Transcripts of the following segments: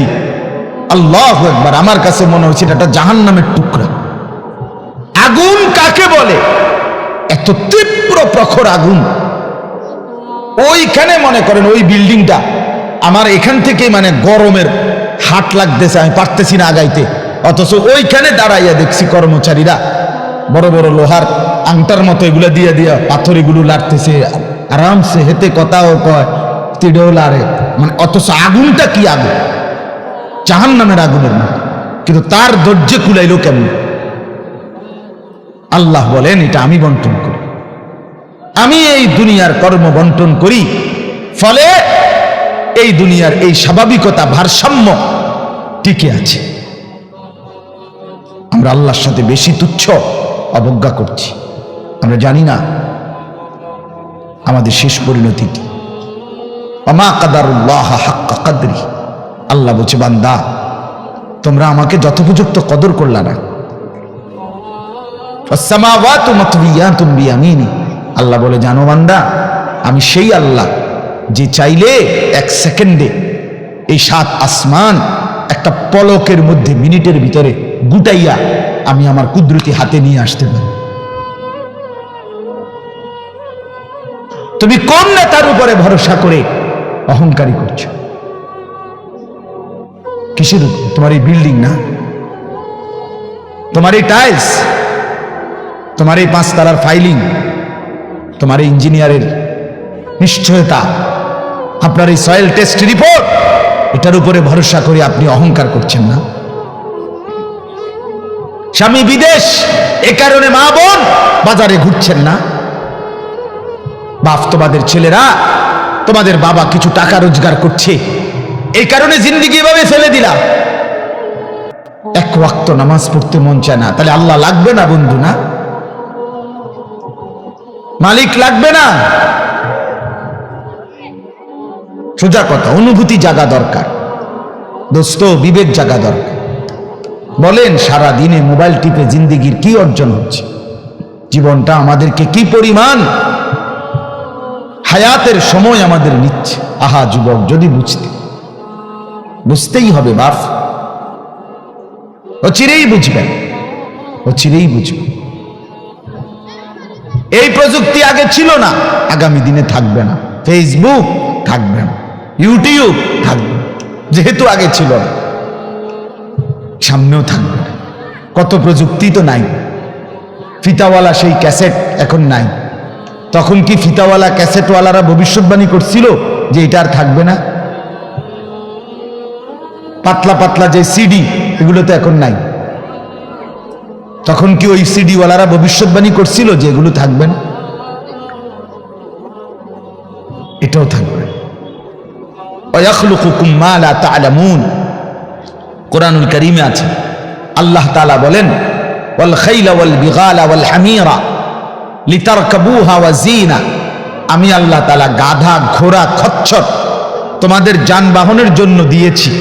ইত্যাদি। আল্লাহু আকবার। আমার কাছে মনে হচ্ছে এটা একটা জাহান্নামের টুকরা। আগুন কাকে বলে? এত তীব্র প্রখর আগুন। ওইখানে মনে করেন ওই বিল্ডিংটা আমার এখান থেকে মানে গরমের হাট লাগতেছে, আমি পারতেছি না আগাইতে, অথচ ওইখানে দাঁড়াইয়া দেখছি কর্মচারীরা বড় বড় লোহার আংটার মতো এগুলো দিয়ে দিয়া পাথর এগুলো লাড়তেছে, আরামসে হেতে কথাও কয়, তিড়েও লাড়ে, মানে অথচ আগুনটা কি আগুন, জাহান্নামের আগুনের মতো। কিন্তু তার ধৈর্য কুলাইলো কেমন? আল্লাহ বলেন এটা আমি বন্টন করি, আমি এই দুনিয়ার কর্ম বন্টন করি, ফলে এই দুনিয়ার এই স্বাভাবিকতা ভারসাম্য টিকে আছে। আমরা আল্লাহর সাথে বেশি তুচ্ছ অবজ্ঞা করছি, আমরা জানি না আমাদের শেষ পরিণতিটি। ওমা কাদারুল্লাহ হাক্কা কদরি, আল্লাহ বলছে বান্দা তোমরা আমাকে যথোপযুক্ত কদর করলা না। আসসামাওয়াতু মাতবিয়াতুম বিয়ামিনি, আল্লাহ বলে জানো বান্দা আমি সেই আল্লাহ যে চাইলে এক সেকেন্ডে এই 7 আসমান একটা পলকের মধ্যে মিনিটের ভিতরে গুটাইয়া আমি আমার কুদরতি হাতে নিয়ে আসতে পারি। তুমি কোন নেতার উপরে ভরসা করে অহংকারী করছো? কিসের উপর? তোমার এই বিল্ডিং না, তোমার এই টাইলস, তোমার এই 5 তলার ফাইলিং, তোমার এই ইঞ্জিনিয়ারের নিশ্চয়তা, আপনার এই সয়েল টেস্ট রিপোর্ট, এটার উপরে ভরসা করে আপনি অহংকার করছেন না? স্বামী বিদেশ, এ কারণে মা বোন বাজারে ঘুরছেন না? বাপ তোমাদের ছেলেরা, তোমাদের বাবা কিছু টাকা রোজগার করছে, এই কারণে জিন্দেগি এভাবে ফেলে দিলা। এক ওয়াক্ত নামাজ পড়তে মন চায় না, তাহলে আল্লাহ লাগবে না বন্ধু? না, মালিক লাগবে না? সোজা কথা, অনুভূতি জাগা দরকার দোস্ত, বিবেক জাগা দরকার। বলেন সারা দিনে মোবাইল টিপে জিন্দেগির কি অর্জন হচ্ছে? জীবনটা আমাদেরকে কি পরিমাণ হায়াতের সময় আমাদের নিচ্ছে। আহা যুবক, যদি বুঝতেই হবে বাপ, ও চিরেই বুঝবেন, ও চিরেই বুঝবেন। এই প্রযুক্তি আগে ছিল না, আগামী দিনে থাকবে না। ফেসবুক থাকবে না, ইউটিউব থাকবে, যেহেতু আগে ছিল না, সামনেও থাকবে না। কত প্রযুক্তি তো নাই। ফিতাওয়ালা সেই ক্যাসেট এখন নাই। তখন কি ফিতাওয়ালা ক্যাসেটওয়ালারা ভবিষ্যৎবাণী করছিল যে এটা আর থাকবে না? পাতলা পাতলা যে সিডি, এগুলো তো এখন নাই। তখন কি ওই সিডিওয়ালারা ভবিষ্যৎবাণী করছিল যে এগুলো থাকবে না? এটাও থাকবে। ওয়াখলুকুকুম মা লা তা'লামুন, কোরআনুল কারীমে আছে, আল্লাহ তাআলা বলেন ওয়াল খাইলা ওয়াল বিগালা ওয়াল হামিরা লিতারকাবুহা ওয়া জিনা, আমি আল্লাহ তাআলা গাধা, ঘোড়া, খচ্চর তোমাদের যানবাহনের জন্য দিয়েছি।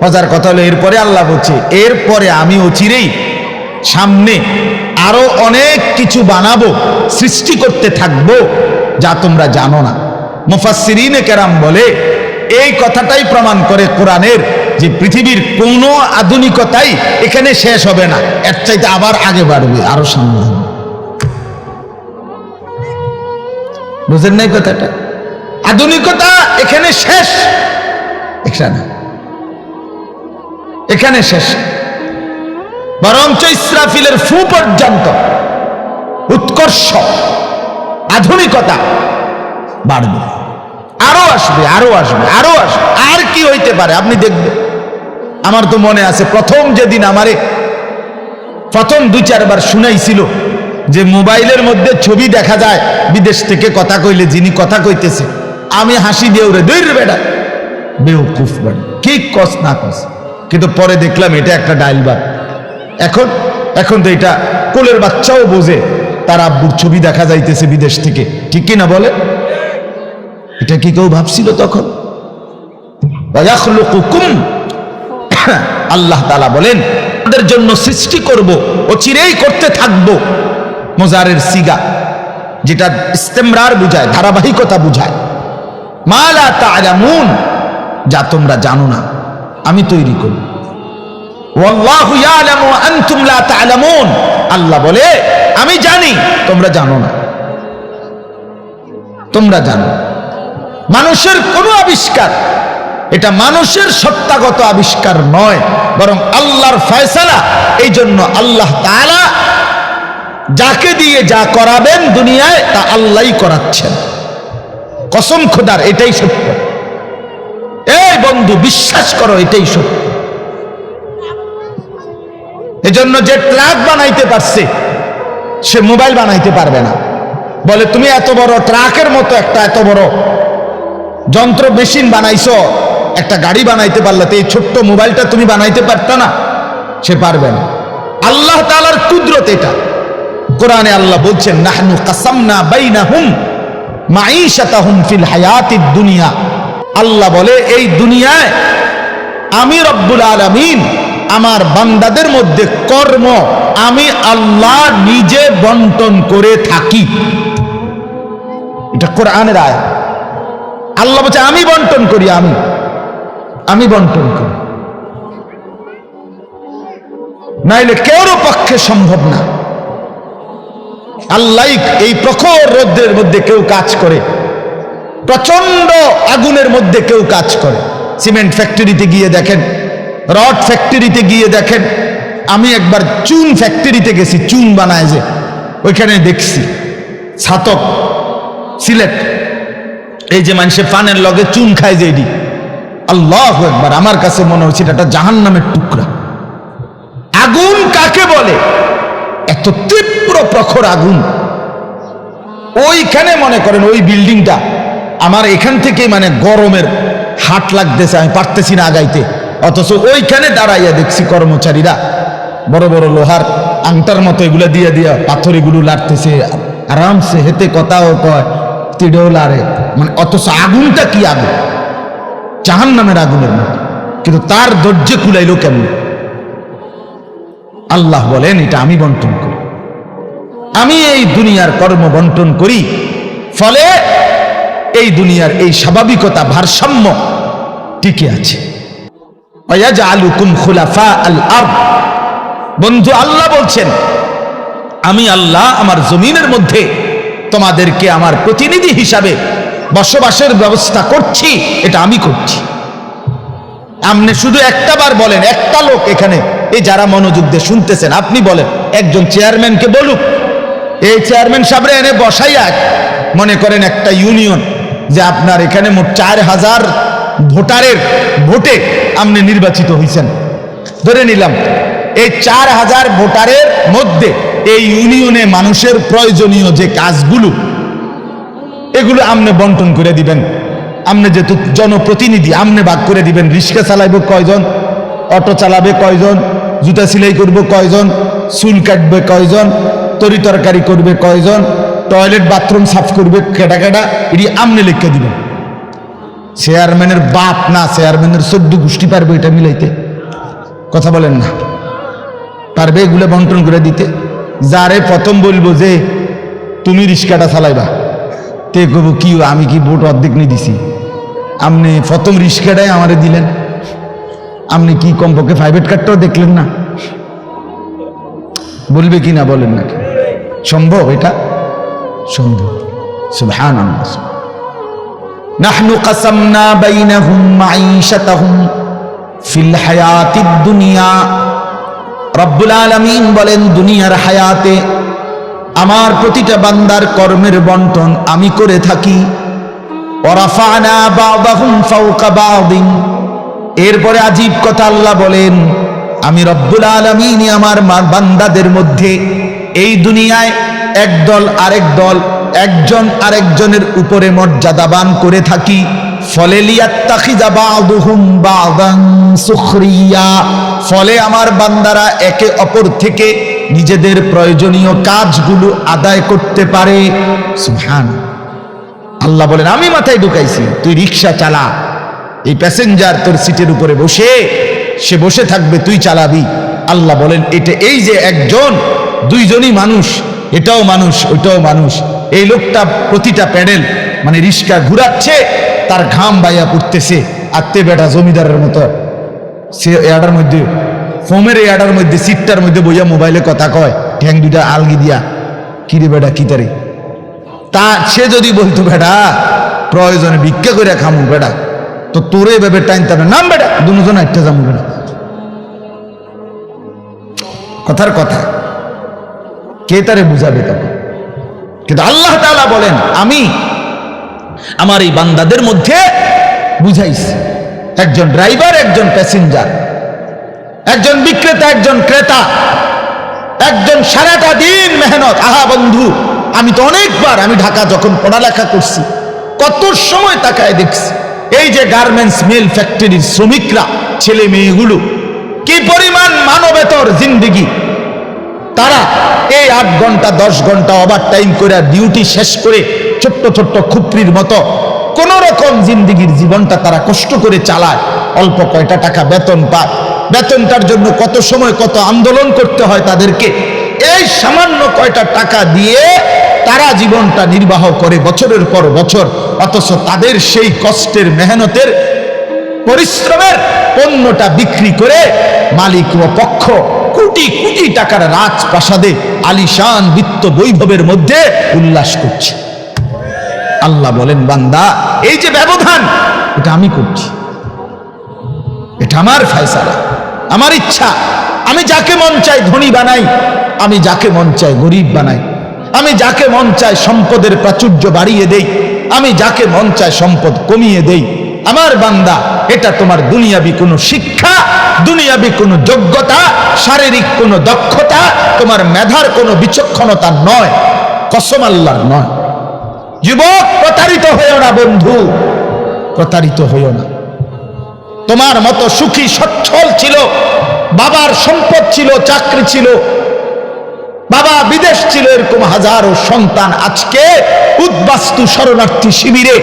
মজার কথা হলো এরপরে আল্লাহ বলছে এরপরে আমি অচিরেই সামনে আরো অনেক কিছু বানাবো, সৃষ্টি করতে থাকবো যা তোমরা জানো না। মুফাসসিরিনে কেরাম বলে এই কথাটাই প্রমাণ করে কোরআনের যে পৃথিবীর কোনো আধুনিকতাই এখানে শেষ হবে না, এর চাইতে আবার আগে বাড়বে, আরো সামনে হবে। বুঝেন নাই কথাটা? আধুনিকতা এখানে শেষ, এখানে শেষ, বরঞ্চ ইসরাফিলের ফু পর্যন্ত উৎকর্ষ আধুনিকতা বাড়বে, আরো আসবে, আরো আসবে, আরো আসবে। আর কি হইতে পারে আপনি দেখবেন। আমার তো মনে আছে প্রথম যেদিন আমারে প্রথম 2-4 বার শুনাইছিল যে মোবাইলের মধ্যে ছবি দেখা যায় বিদেশ থেকে কথা কইলে, যিনি কথা কইতেছে, আমি হাসি দিয়ে উড়ে দূর বেটা বেউকুফ বেটা, কি কস না কস। কিন্তু পরে দেখলাম এটা একটা ডাইলবাগ। এখন তো এটা কোলের বাচ্চাও বোঝে তার আব্বুর ছবি দেখা যাইতেছে বিদেশ থেকে, ঠিক কিনা বলে? এটা কি কেউ ভাবছিল তখন? আল্লাহ তাআলা বলেন তাদের জন্য সৃষ্টি করব, অচিরেই করতে থাকবো। মুজারের সিগা, যেটা ইস্তেমরার বুঝায়, ধারাবাহিকতা বুঝায়। মা লা তা'লামুন, যা তোমরা জানো না। আমি তৈরি করি। ওয়াল্লাহু ইয়ালামু ওয়া আনতুম লা তা'লামুন, আল্লাহ বলে আমি জানি তোমরা জানো না। তোমরা জানো মানুষের কোন আবিষ্কার, এটা মানুষের সত্তাগত আবিষ্কার নয়, বরং আল্লাহর ফয়সালা। এই জন্য আল্লাহ তাআলা যাকে দিয়ে যা করাবেন দুনিয়ায় তা আল্লাহই করাচ্ছেন। কসম খোদার, এটাই সত্য। এই বন্ধু বিশ্বাস করো, এটাই সত্য। এজন্য যে ট্রাক বানাইতে পারছে সে মোবাইল বানাইতে পারবে না। বলে তুমি এত বড় ট্রাকের মতো একটা এত বড় যন্ত্র মেশিন বানাইছো, একটা গাড়ি বানাইতে পারলে তো এই ছোট্ট মোবাইলটা তুমি বানাইতে পারতা না? সে পারবে না। আল্লাহ তাআলার কুদরত এটা। কোরআনে আল্লাহ বলছেন নাহনু কাসামনা বাইনাহুম মাঈশাতাহুম ফিল হায়াতিদ দুনিয়া। আল্লাহ বলে এই দুনিয়ায় আমি রব্বুল আলামিন আমার বান্দাদের মধ্যে কর্ম আমি আল্লাহ নিজে বন্টন করে থাকি। এটা কোরআনের আয়াত। আল্লাহ বলছে আমি বন্টন করি, আমি বন্টন করি, নাইলে কেউর পক্ষে সম্ভব না। আল্লাহ এই প্রখর রোদের মধ্যে কেউ কাজ করে, প্রচন্ড আগুনের মধ্যে কেউ কাজ করে। সিমেন্ট ফ্যাক্টরিতে গিয়ে দেখেন, রড ফ্যাক্টরিতে গিয়ে দেখেন। আমি একবার চুন ফ্যাক্টরিতে গেছি, চুন বানায় যে, ওইখানে দেখছি ছাতক সিলেট, এই যে মানুষের পানের লগে চুন খায় যে, এটি আল্লাহু আকবার, আমার কাছে মনে হচ্ছে এটা জাহান্নামের টুকরা। আগুন কাকে বলে? এত তীব্র প্রখর আগুন। ওইখানে মনে করেন ওই বিল্ডিংটা আমার এখান থেকে মানে গরমের হাট লাগতেছে, আমি পারতেছি না আগাইতে, অথচ ওইখানে দাঁড়াইয়া দেখছি কর্মচারীরা বড় বড় লোহার আংটার মতো এগুলো দিয়ে দিয়া পাথর এগুলো লাড়তেছে আরামসে, হেতে কথাও কয়, তিড়েও লাড়ে, মানে অথচ আগুনটা কি আগুন, জাহান্নামের আগুনের মতো। কিন্তু তার ধৈর্য কুলাইলো কেমন? আল্লাহ বলেন এটা আমি বন্টন করি, আমি এই দুনিয়ার কর্ম বন্টন করি। ফলে এই দুনিয়ার এই স্বাভাবিকতা ভারসাম্য টিকে আছে। ওয়াজআলুকুম খুলাফা আল আরদ। বন্ধু আল্লাহ বলছেন আমি আল্লাহ আমার জমিনের মধ্যে তোমাদেরকে আমার প্রতিনিধি হিসাবে বসবাসের ব্যবস্থা করছি, এটা আমি করছি। আপনি শুধু একটা বার বলেন, একটা লোক এখানে এই যারা মনোযোগ দিয়ে শুনতেছেন, আপনি বলেন একজন চেয়ারম্যানকে বলুক, এই চেয়ারম্যান সাহেবরা এনে বসাইয়া, মনে করেন একটা ইউনিয়ন যে আপনার এখানে মোট 4000 ভোটারের ভোটে আপনি নির্বাচিত হয়েছেন, ধরে নিলাম এই 4000 ভোটারের মধ্যে এই ইউনিয়নে মানুষের প্রয়োজনীয় যে কাজগুলো এগুলো আপনি বন্টন করে দিবেন। আপনি যেহেতু জনপ্রতিনিধি, আপনি ভাগ করে দিবেন, রিক্সা চালাইব কয়জন, অটো চালাবে কয়জন, জুতা সেলাই করবে কয়জন, চুল কাটবে কয়জন, তরি তরকারি করবে কয়জন, টয়লেট বাথরুম সাফ করবে কেটা কেটা, এটি আপনি লিখে দিবেন। চেয়ারম্যানের বাপ না, চেয়ারম্যানের 14 গোষ্ঠী পারবে এটা মিলাইতে? কথা বলেন না, পারবে এগুলো বন্টন করে দিতে? যারে প্রথম বলবো যে তুমি রিক্সাটা চালাইবা, তে কব কি আমি কি ভোট অর্ধেক নিয়ে দিছি, আপনি প্রথম রিক্সাটাই আমারে দিলেন, আপনি কি কমপক্ষে প্রাইভেট কার্ডটাও দেখলেন না? বলবে কি না বলেন নাকি? সম্ভব? এটা সম্ভব। সুবহানাল্লাহ। নাহনু কাসামনা বাইনাহুম মাঈশাতাহুম ফিল হায়াতিদ দুনিয়া। রব্বুল আলামিন বলেন দুনিয়ার হায়াতে আমার প্রতিটা বান্দার কর্মের বন্টন আমি করে থাকি। ওয়ারাফা'না বা'দাহুম ফাওকা বা'দিন। এরপরে আজীব কথা আল্লাহ বলেন আমি রব্বুল আলামিন আমার বান্দাদের মধ্যে এই দুনিয়ায় একদল আরেক দল, একজন আরেকজনের উপরে মর্যাদাবান করে থাকি। ফলে লিয়াত্তাখিযা বা'দুহুম বা'দান সুখরিয়া, ফলে আমার বান্দারা একে অপর থেকে নিজেদের প্রয়োজনীয় কাজগুলো আদায় করতে পারে। সুবহানাল্লাহ। আল্লাহ বলেন আমি মাথায় ঢুকাইছি, তুই রিক্সা চালা, এই প্যাসেঞ্জার তোর সিটের উপরে বসে, সে বসে থাকবে, তুই চালাবি। আল্লাহ বলেন এটা এই যে একজন দুইজনই মানুষ, এটাও মানুষ ওইটাও মানুষ। এই লোকটা প্রতিটা প্যাডেল মানে রিক্সা ঘুরাচ্ছে, তার ঘাম বাইয়া পড়তেছে, আর তে বেটা জমিদারের মতো সে এয়াটার মধ্যে ফোমের এয়াটার মধ্যে সিটটার মধ্যে বইয়া মোবাইলে কথা কয়, ঠ্যাং দুইটা আলগি দিয়া, কিরে বেটা কি তারে, তা সে যদি বলতো বেটা প্রয়োজনে ভিক্ষা করে খামু বেটা, তো তোরে ভেবে টাইম তাবে নাম বেটা দুজন একটা যাবো বেটা। কথার কথা কে তারে বুঝাবে তখন? কিন্তু আল্লাহ তাআলা বলেন আমি আমার এই বান্দাদের মধ্যে বুঝাইছি, একজন ড্রাইভার, একজন প্যাসেঞ্জার, একজন বিক্রেতা, একজন ক্রেতা, একজন সারাটা দিন মেহনত। আহা বন্ধু, আমি তো অনেকবার, আমি ঢাকা যখন পড়ালেখা করছি কত সময় তাকায় দেখছি এই যে গার্মেন্টস মিল ফ্যাক্টরির শ্রমিকরা, ছেলে মেয়েগুলো কি পরিমাণ মানবেতর জিন্দেগি, তারা এই 8 ঘন্টা 10 ঘন্টা ওভার টাইম করে ডিউটি শেষ করে ছোট্ট ছোট্ট খুপড়ির মতো কোন রকম জিন্দেগির জীবনটা তারা কষ্ট করে চালায়, অল্প কয়টা টাকা বেতন পায়, বেতনটার জন্য কত সময় কত আন্দোলন করতে হয় তাদেরকে, এই সামান্য কয়টা টাকা দিয়ে তারা জীবনটা নির্বাহ করে বছরের পর বছর, অথচ তাদের সেই কষ্টের মেহনতের পরিশ্রমের পণ্যটা বিক্রি করে মালিক ও পক্ষ কোটি কোটি টাকার রাজপ্রাসাদে আলিশান বিত্ত বৈভবের মধ্যে উল্লাস করছে। আল্লাহ বলেন বান্দা এই যে ব্যবধান, এটা আমি করছি, এটা আমার ফয়সালা, আমার ইচ্ছা। আমি যাকে মন চাই ধনী বানাই, আমি যাকে মন চাই গরিব বানাই, আমি যাকে মন চাই সম্পদের প্রাচুর্য বাড়িয়ে দেই, আমি যাকে মন চাই সম্পদ কমিয়ে দেই। আমার বান্দা এটা তোমার দুনিয়াবি কোনো শিক্ষা, দুনিয়াবি কোনো যোগ্যতা, শারীরিক কোনো দক্ষতা, তোমার মেধার কোনো বিচক্ষণতা নয়, কসম আল্লাহর নয়। যুবক প্রতারিত হইও না বন্ধু, প্রতারিত হইও না। তোমার মতো সুখী সচ্ছল ছিল, বাবার সম্পদ ছিল, চাকরি ছিল, বাবা বিদেশ ছিল, এরকম হাজারো সন্তান আজকে উদ্বাস্তু শরণার্থী শিবিরে,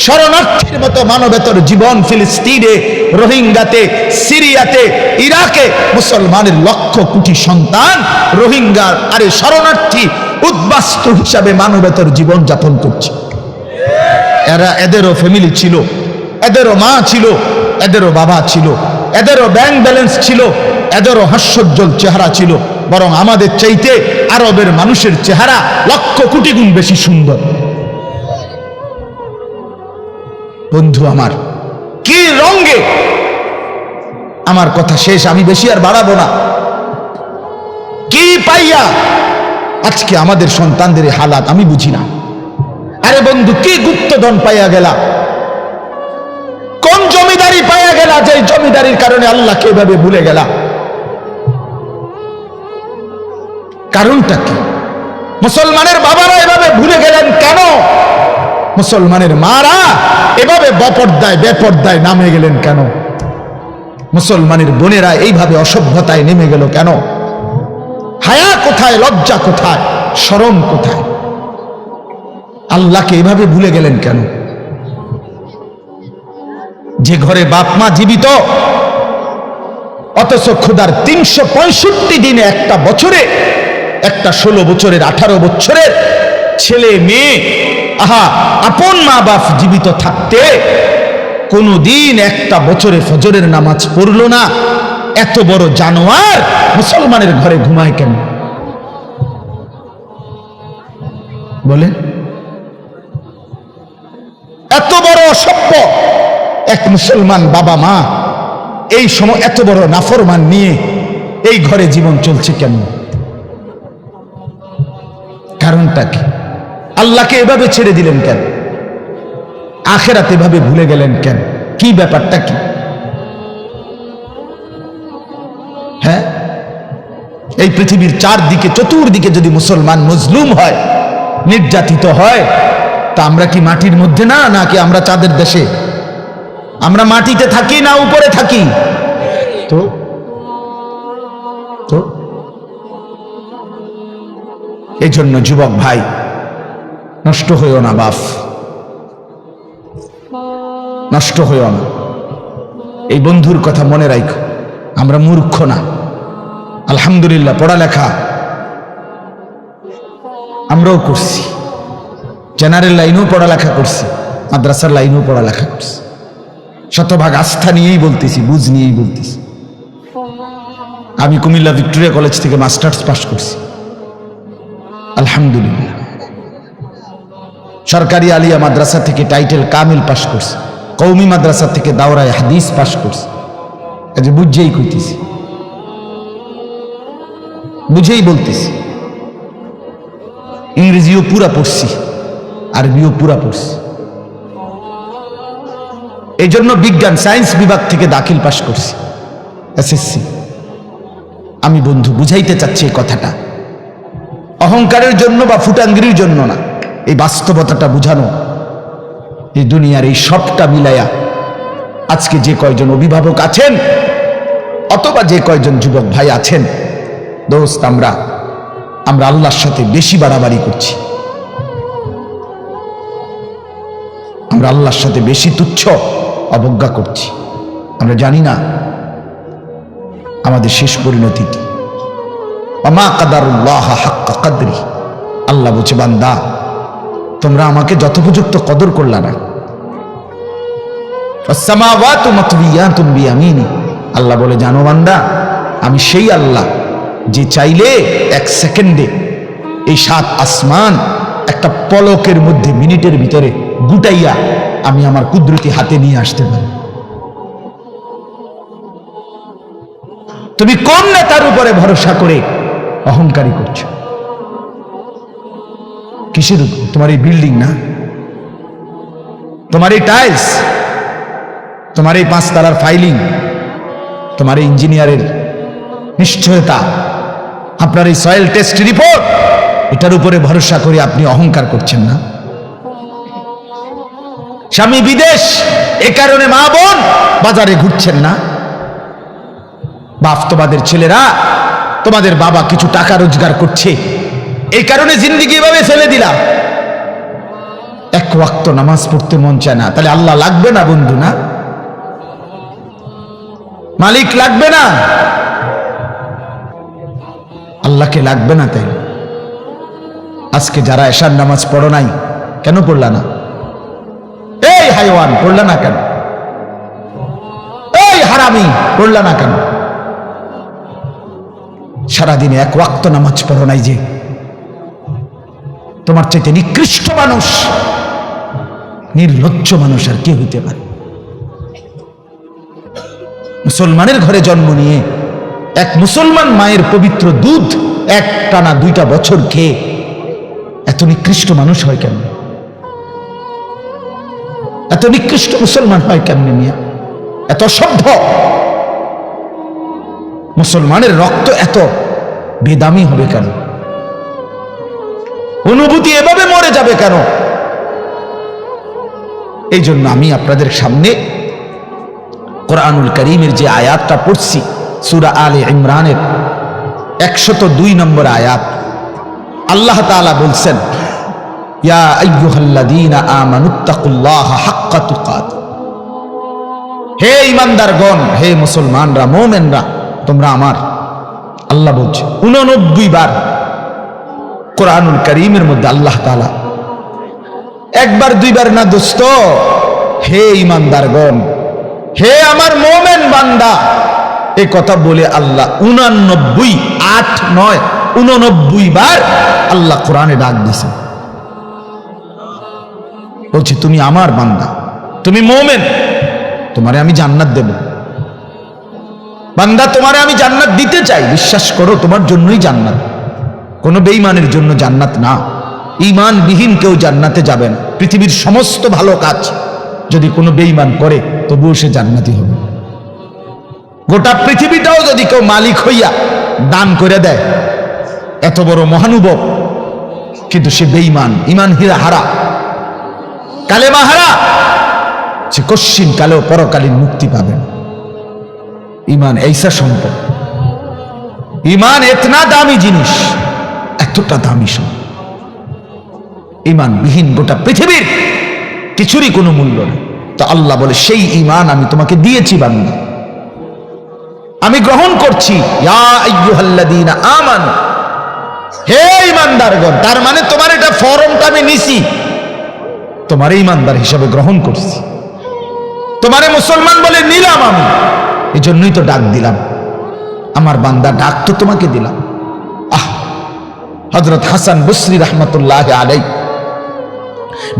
শরণার্থীর মতো মানবেতর জীবন ফিলিস্তিনে, রোহিঙ্গাতে, সিরিয়াতে, ইরাকে মুসলমানের লক্ষ কোটি সন্তান রোহিঙ্গা আরে শরণার্থী উদ্বাস্তু হিসাবে মানবেতর জীবন যাপন করছে। এরা এদেরও ফ্যামিলি ছিল, এদেরও মা ছিল, এদেরও বাবা ছিল, এদেরও ব্যাংক ব্যালেন্স ছিল, এদেরও হাস্যোজ্জ্বল চেহারা ছিল, বরং আমাদের চাইতে আরবের মানুষের চেহারা লক্ষ কোটি গুণ বেশি সুন্দর। বন্ধু আমার কি রঙে, আমার কথা শেষ, আমি বেশি আর বাড়াবো না। কি পাইয়া আজকে আমাদের সন্তানদের হালাত আমি বুঝি না। আরে বন্ধু কি গুপ্তধন পাইয়া গেলা, কোন জমিদারি পাইয়া গেলা, যে জমিদারির কারণে আল্লাহকে এভাবে ভুলে গেলা? কারণটা কি? মুসলমানের বাবারা এভাবে ভুলে গেলেন কেন? মুসলমানের মারা এভাবে বেপর্দায় নামে গেলেন কেন? মুসলমানের বোনেরা এইভাবে অসভ্যতায় নেমে গেল কেন? হায়া কোথায়, লজ্জা কোথায়, শরম কোথায়? আল্লাহকে এভাবে ভুলে গেলেন কেন? যে ঘরে বাপ মা জীবিত, অথচ খোদার 365 দিনে একটা বছরে, একটা 16 বছরের 18 বছরের ছেলে মেয়ে, আহা আপন মা বাপ জীবিত থাকতে কোনদিন একটা বছরে ফজরের নামাজ পড়ল না। এত বড় জানোয়ার মুসলমানের ঘরে ঘুমায় কেন বলে? এত বড় অসভ্য এক মুসলমান বাবা মা এই সময় এত বড় নাফরমান নিয়ে এই ঘরে জীবন চলছে কেন? কারণটা কি? আল্লাহকে এভাবে ছেড়ে দিলেন কেন? আখিরাত এভাবে ভুলে গেলেন কেন? কি ব্যাপারটা কি? হ্যাঁ, এই পৃথিবীর চারদিকে চতুর্দিকে যদি মুসলমান মজলুম হয়, নির্যাতিত হয়, তা আমরা কি মাটির মধ্যে না, নাকি আমরা চাঁদের দেশে? আমরা মাটিতে থাকি না উপরে থাকি? তো এই জন্য যুবক ভাই নষ্ট হইও না, বাপ নষ্ট হইও না। এই বন্ধুর কথা মনে রাখো, আমরা মূর্খ না। আলহামদুলিল্লাহ পড়ালেখা আমরাও করছি, জেনারেল লাইনেও পড়ালেখা করছি, মাদ্রাসার লাইনেও পড়ালেখা করছি। শতভাগ আস্থা নিয়েই বলতেছি, বুঝ নিয়েই বলতেছি। আমি কুমিল্লা ভিক্টোরিয়া কলেজ থেকে মাস্টার্স পাস করছি, আলহামদুলিল্লাহ। সরকারি আলিয়া মাদ্রাসা থেকে টাইটেল কামিল পাস করছি, কওমি মাদ্রাসা থেকে দাওরায়ে হাদিস পাস করছি। এই বুঝেই কইতেছি, বুঝেই বলতেছি। ইংরেজিও পুরা পড়ছি, আরবিও পুরা পড়ছি। এই জন্য বিজ্ঞান সায়েন্স বিভাগ থেকে দাখিল পাস করছি, এসএসসি। আমি বন্ধু বুঝাইতে চাচ্ছি এই কথাটা অহংকারের জন্য বা ফুটাঙ্গিরির জন্য না, এই বাস্তবতাটা বুঝানো। এই দুনিয়ার এই সবটা মিলাইয়া আজকে যে কয়জন অভিভাবক আছেন অথবা যে কয়জন যুবক ভাই আছেন, দোস্ত, আমরা আল্লাহর সাথে বেশি বাড়াবাড়ি করছি। আমরা আল্লাহর সাথে বেশি তুচ্ছ অবজ্ঞা করছি। আমরা জানি না আমাদের শেষ পরিণতি কি। ওমা কাদারুল্লাহ হাক্কা কদরি, আল্লাহ বলছে, বান্দা তোমরা আমাকে যথোপযুক্ত কদর করলা না। আসসামাওয়াতু মাতবিয়াতুন বিয়ামিনি, আল্লাহ বলে, জানো বান্দা, আমি সেই আল্লাহ যে চাইলে এক সেকেন্ডে এই 7 আসমান একটা পলকের মধ্যে, মিনিটের ভিতরে গুটাইয়া আমি আমার কুদরতি হাতে নিয়ে আসতে পারি। তুমি কোন নেতার উপরে ভরসা করে অহংকারী করছো? কিসের উপর? তোমার এই বিল্ডিং না, তোমার এই টাইলস, তোমার এই 5 তলার ফাইলিং, তোমার এই ইঞ্জিনিয়ারের নিশ্চয়তা, আপনার এই সয়েল টেস্ট রিপোর্ট, এটার উপরে ভরসা করে আপনি অহংকার করছেন না? স্বামী বিদেশ, এ কারণে মা বোন বাজারে ঘুরছেন না? বাস্তবাদের ছেলেরা, তোমাদের বাবা কিছু টাকা রোজগার করছে, এই কারণে জিন্দেগি এভাবে ফেলে দিলা। এক ওয়াক্ত নামাজ পড়তে মন চায় না, তাহলে আল্লাহ লাগবে না বন্ধু? না, মালিক লাগবে না? আল্লাহকে লাগবে না? তাই আজকে যারা এশার নামাজ পড়ো নাই, কেন পড়লা না? এই হাইওয়ান, পড়লা না কেন? এই হারামি, পড়লা না কেন? সারাদিনে এক ওয়াক্ত নামাজ পড়ো নাই যে, তোমার চাইতে নিকৃষ্ট মানুষ, নির্লজ্জ মানুষ আর কে হইতে পারে? মুসলমানের ঘরে জন্ম নিয়ে এক মুসলমান মায়ের পবিত্র দুধ এক টানা 2টা বছর খেয়ে এত নিকৃষ্ট মানুষ হয় কেন? এত নিকৃষ্ট মুসলমান হয় কেমনে মিয়া? এত সভ্য মুসলমানের রক্ত এত বেদামি হবে কেন? অনুভূতি এভাবে মরে যাবে কেন? এই জন্য আমি আপনাদের সামনে কোরআনুল কারীমের যে আয়াতটা পড়ছি, সূরা আলে ইমরানের 102 নম্বর আয়াত, আল্লাহ তাআলা বলছেন, ইয়া আইয়ুহাল্লাযীনা আমানুত্তাকুল্লাহা হাক্কা তুকাত, হে ঈমানদারগণ, হে মুসলমানরা, মুমিনরা, তোমরা আমার, আল্লাহ বলছে 89 বার কোরআনুল কারীমের মধ্যে আল্লাহ তাআলা, একবার দুইবার না দোস্ত, হে ঈমানদারগণ, হে আমার মুমিন বান্দা, এই কথা বলে আল্লাহ 89 বার আল্লাহ কোরআনে ডাক দিয়েছে। বলছে, তুমি আমার বান্দা, তুমি মুমিন, তোমারে আমি জান্নাত দেব। বান্দা, তোমারে আমি জান্নাত দিতে চাই, বিশ্বাস করো, তোমার জন্যই জান্নাত, কোনো বেঈমানের জন্য জান্নাত না। ঈমানবিহীন কেউ জান্নাতে যাবে না। পৃথিবীর সমস্ত ভালো কাজ যদি কোনো বেঈমান করে, তবুও সে জান্নাতি হবে। গোটা পৃথিবীটাও যদি কেউ মালিক হইয়া দান করে দেয়, এত বড় মহানুভব, কিন্তু সে বেঈমান, ঈমান হারা, কালেমা হারা, সে কশ্চিন কালেও পরকালীন মুক্তি পাবে না। ঈমান এইসা সম্পদ, ঈমান এতনা দামি জিনিস, এতটা দামি সম্পদ। ঈমান বিহীন গোটা পৃথিবীর কিছুরই কোনো মূল্য নেই। তো আল্লাহ বলে, সেই ঈমান আমি তোমাকে দিয়েছি বান্দা, আমি গ্রহণ করছি। ইয়া আইয়ুহাল্লাযীনা আমানু, হে ঈমানদারগণ, তার মানে তোমার এটা ফরমটা আমি নিছি, তোমার ঈমানদার হিসাবে গ্রহণ করছি। তোমারে মুসলমান বলে নিলাম আমি, এই জন্যই তো ডাক দিলাম, আমার বান্দা ডাক তো তোমাকে দিলাম। হযরত হাসান বসরি রাহমাতুল্লাহ আলাইহি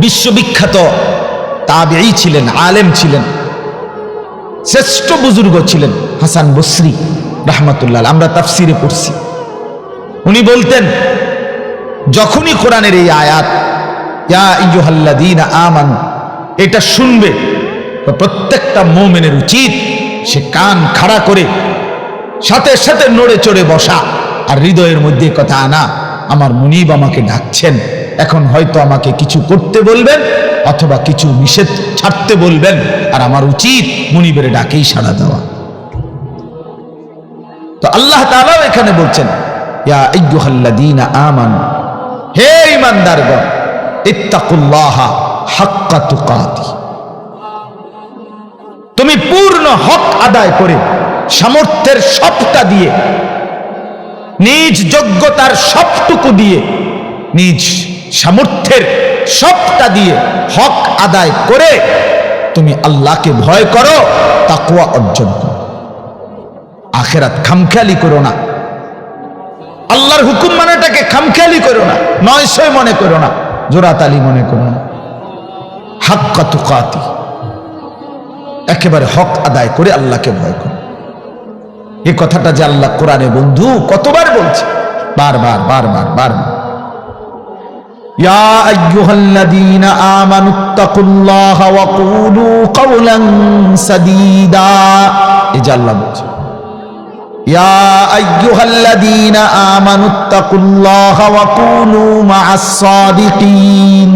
বিশ্ববিখ্যাত তাবেঈ ছিলেন, আলেম ছিলেন, শ্রেষ্ঠ বুজুর্গ ছিলেন হাসান বসরি রাহমাতুল্লাহ। আমরা তাফসিরে পড়ছি, উনি বলতেন যখনই কোরআনের এই আয়াত ইয়া আইয়ুহাল্লাযীনা আমানু এটা শুনবে, প্রত্যেকটা মুমিনের উচিত সে কান খাড়া করে সাথে সাথে নড়ে চড়ে বসা আর হৃদয়ের মধ্যে কথা আনা, আমার মুনিব আমাকে ডাকছেন, এখন হয়তো আমাকে কিছু করতে বলবেন অথবা কিছু নিষেধ ছাড়তে বলবেন, আর আমার উচিত মুনিবের ডাকেই সাড়া দেওয়া। তো আল্লাহ তাআলাও এখানে বলছেন ইয়া আইয়ুহাল্লাযীনা আমানু, হে ঈমানদারগণ, ইত্তাকুল্লাহা হাক্কা তুকাতি, তুমি পূর্ণ হক আদায় করে সামর্থ্যের সবটা দিয়ে, নিজ যোগ্যতার সবটুকু দিয়ে, নিজ সামর্থ্যের সবটা দিয়ে হক আদায় করে তুমি আল্লাহকে ভয় করো, তাকওয়া অর্জন করো। আখিরাত খামখেয়ালি করো না, আল্লাহর হুকুম মানাটাকে খামখেয়ালি করো না, নয়সয় মনে করো না, জোরাতালি মনে করো না। হাক্কা তুকাতি, একেবারে হক আদায় করে আল্লাহকে ভয় করো। এই কথাটা যে আল্লাহ কোরআনে বন্ধু কতবার বলছে, বারবার বারবার বারবার। ইয়া আইয়ুহাল্লাযীনা আমানুত্তাকুল্লাহা ওয়া কুলু কাওলান সাদীদা, এই যে আল্লাহ বলছে ইয়া আইয়ুহাল্লাযীনা আমানুত্তাকুল্লাহা ওয়া কুনু মা'আস সাদিকিন,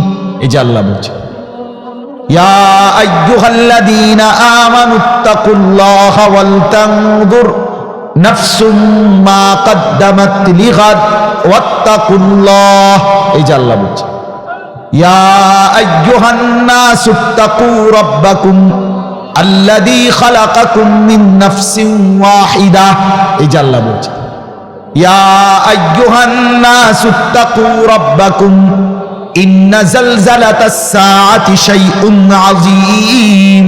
এই যে আল্লাহ বলছে ইয়া আইয়ুহাল্লাযীনা আমানুত্তাকুল্লাহা ওয়াল তানজুর নাফসুম মা কদ্দামাত লিগাদ ওয়াত্তাকুল্লাহ, এই যে আল্লাহ বলছে ইয়া আইয়ুহান নাসুত্তাকু রাব্বাকুম আল্লাযী খালাকাকুম মিন নাফসিন ওয়াহিদা, এই যে আল্লাহ বলছে ইয়া আইয়ুহান নাসুত্তাকু রাব্বাকুম ইন্না জালজালাতাস সাআতি শাইউন আযীম,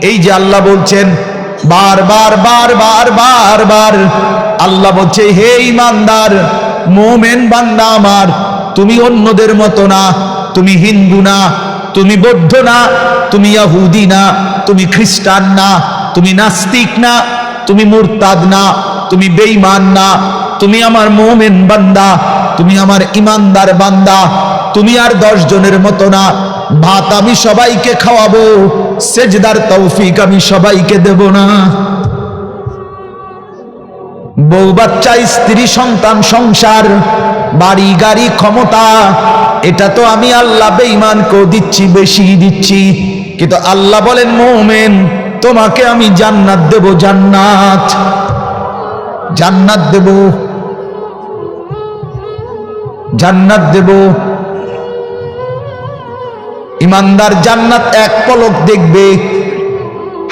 এই যে আল্লাহ বলছেন বারবার বারবার বারবার। আল্লাহ বলছে হে ঈমানদার মুমিন বান্দা আমার, তুমি অন্যদের মতো না, তুমি হিন্দু না, তুমি বৌদ্ধ না, তুমি ইহুদি না, তুমি খ্রিস্টান না, তুমি নাস্তিক না, তুমি মুরতাদ না, তুমি বেঈমান না, তুমি আমার মুমিন বান্দা, তুমি আমার ঈমানদার বান্দা। তুমি আর 10 জনের মতো না, ভাত আমি সবাইকে খাওয়াবো, সেজদার তৌফিক আমি সবাইকে দেব না। বউ বাচ্চা স্ত্রী সন্তান সংসার বাড়ি গাড়ি ক্ষমতা, এটা তো আমি আল্লাহ বেঈমানকেও দিচ্ছি, বেশি দিচ্ছি। কিন্তু আল্লাহ বলেন মুমিন তোমাকে আমি জান্নাত দেব, জান্নাত, জান্নাত দেব, জান্নাত দেব। ঈমানদার জান্নাত এক পলক দেখবে।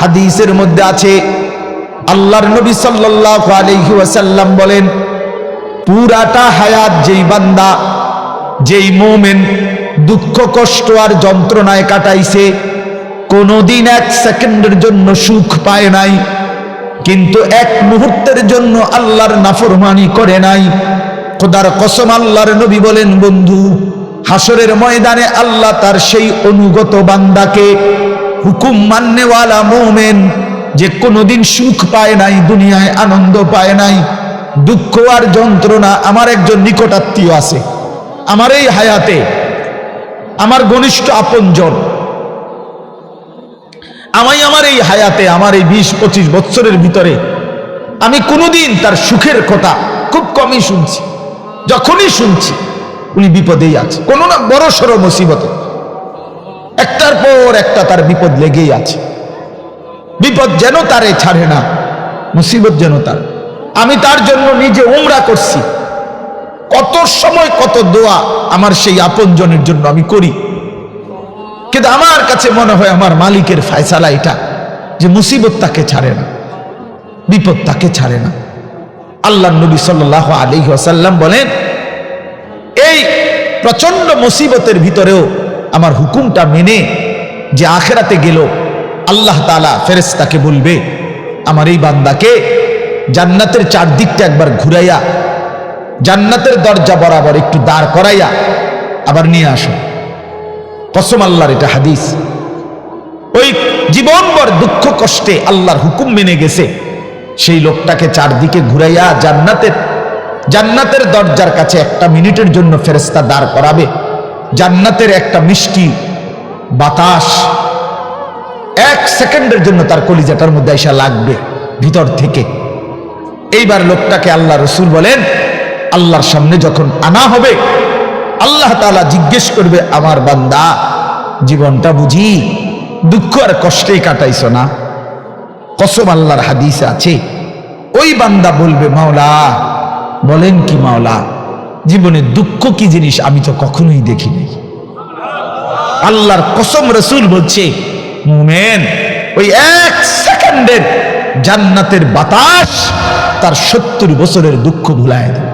হাদিসের মধ্যে আছে আল্লাহর নবী সাল্লাল্লাহু আলাইহি ওয়াসাল্লাম বলেন পুরাটা হায়াত যেই বান্দা, যেই মুমিন দুঃখ কষ্ট আর যন্ত্রণায় কাটাইছে, কোনোদিন 1 সেকেন্ডের জন্য সুখ পায় নাই, কিন্তু 1 মুহূর্তের জন্য আল্লাহর নাফরমানি করে নাই, খোদার কসম আল্লাহর নবী বলেন বন্ধু হাসরের ময়দানে আল্লাহ তার সেই অনুগত বান্দাকে, হুকুম মাননেওয়ালা মুমিন যে কোনোদিন সুখ পায় নাই, দুনিয়ায় আনন্দ পায় নাই, দুঃখ আর যন্ত্রণা। আমার একজন নিকটাত্মীয় আছে আমার এই হায়াতে, আমার ঘনিষ্ঠ আপনজন, আমার এই হায়াতে, আমার এই 20-25 বছরের ভিতরে আমি কোনোদিন তার সুখের কথা খুব কমই শুনছি। যখনই শুনছি উনি বিপদেই আছে, কোনো না বড় সড় মুসিবতে, একটার পর একটা তার বিপদ লেগেই আছে। বিপদ যেন তারে ছাড়ে না, মুসিবত যেন তার। আমি তার জন্য নিজে উমরা করছি, কত সময় কত দোয়া আমার সেই আপনজনের জন্য আমি করি, কিন্তু আমার কাছে মনে হয় আমার মালিকের ফয়সালা এটা যে মুসিবত তাকে ছাড়ে না, বিপদ তাকে ছাড়ে না। আল্লাহর নবী সাল্লাল্লাহু আলাইহি ওয়াসাল্লাম বলেন এই প্রচন্ড মুসিবতের ভিতরেও আমার হুকুমটা মেনে যে আখিরাতে গেল, আল্লাহ তাআলা ফেরেশতাকে বলবে, আমার এই বান্দাকে জান্নাতের চারদিকটা একবার ঘুরাইয়া জান্নাতের দরজা বরাবর একটু দাঁড় করাইয়া আবার নিয়ে আসো। কসম আল্লাহর, এটা হাদিস। ওই জীবনভর দুঃখ কষ্টে আল্লাহর হুকুম মেনে গেছে সেই লোকটাকে চারদিকে ঘুরাইয়া জান্নাতের দরজার কাছে একটা মিনিটের জন্য ফেরেশতা দাঁড় করাবে। জান্নাতের একটা মিষ্টি বাতাস 1 সেকেন্ডের জন্য তার কলিজাটার মধ্যে এসে লাগবে ভিতর থেকে। এইবার লোকটাকে আল্লাহ রসুল বলেন, আল্লাহর সামনে যখন আনা হবে, আল্লাহ তাআলা জিজ্ঞেস করবে, আমার বান্দা জীবনটা বুঝি দুঃখ আর কষ্টেই কাটাইছো না? কসম আল্লাহর হাদিসে আছে, ওই বান্দা বলবে, মাওলা বলেন কি মাওলা, জীবনে দুঃখ কি জিনিস আমি তো কখনোই দেখিনি। আল্লাহর কসম, রসুল বলছে, মুমিন ওই 1 সেকেন্ডের জান্নাতের বাতাস তার 70 বছরের দুঃখ ভুলায় দেবে।